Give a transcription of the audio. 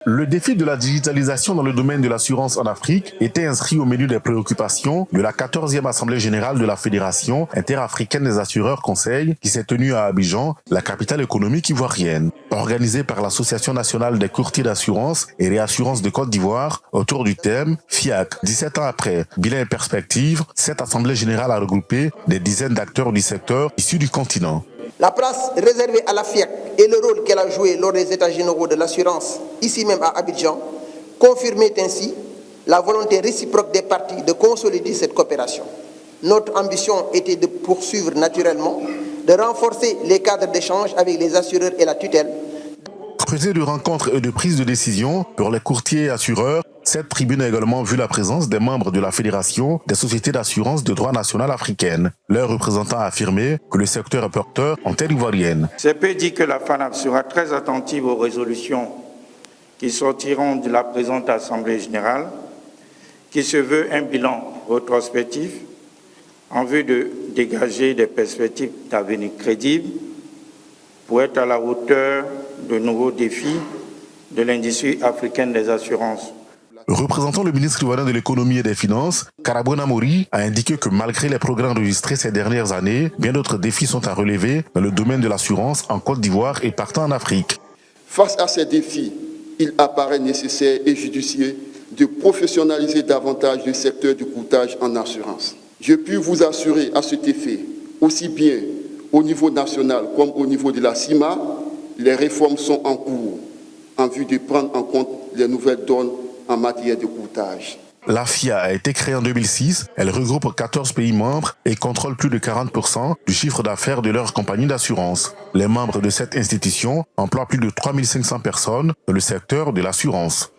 Le défi de la digitalisation dans le domaine de l'assurance en Afrique était inscrit au menu des préoccupations de la 14e Assemblée générale de la Fédération interafricaine des assureurs conseils qui s'est tenue à Abidjan, la capitale économique ivoirienne. Organisée par l'Association nationale des courtiers d'assurance et réassurance de Côte d'Ivoire autour du thème FIAC. 17 ans après, bilan et perspective, cette Assemblée générale a regroupé des dizaines d'acteurs du secteur issus du continent. La place réservée à la FIAC et le rôle qu'elle a joué lors des États généraux de l'assurance, ici même à Abidjan, confirmait ainsi la volonté réciproque des parties de consolider cette coopération. Notre ambition était de poursuivre naturellement, de renforcer les cadres d'échange avec les assureurs et la tutelle. Creuset de rencontres et de prise de décision pour les courtiers et assureurs, cette tribune a également vu la présence des membres de la Fédération des sociétés d'assurance de droit national africaine. Leurs représentants a affirmé que le secteur est porteur en terre ivoirienne. C'est peu dit que la FANAF sera très attentive aux résolutions qui sortiront de la présente Assemblée générale, qui se veut un bilan rétrospectif en vue de dégager des perspectives d'avenir crédibles pour être à la hauteur de nouveaux défis de l'industrie africaine des assurances. Représentant le ministre ivoirien de l'économie et des finances, Karabona Mori a indiqué que malgré les progrès enregistrés ces dernières années, bien d'autres défis sont à relever dans le domaine de l'assurance en Côte d'Ivoire et partout en Afrique. Face à ces défis, il apparaît nécessaire et judicieux de professionnaliser davantage le secteur du courtage en assurance. Je puis vous assurer à cet effet, aussi bien au niveau national comme au niveau de la CIMA, les réformes sont en cours en vue de prendre en compte les nouvelles donnes en matière de courtage. La FIA a été créée en 2006, elle regroupe 14 pays membres et contrôle plus de 40% du chiffre d'affaires de leurs compagnies d'assurance. Les membres de cette institution emploient plus de 3500 personnes dans le secteur de l'assurance.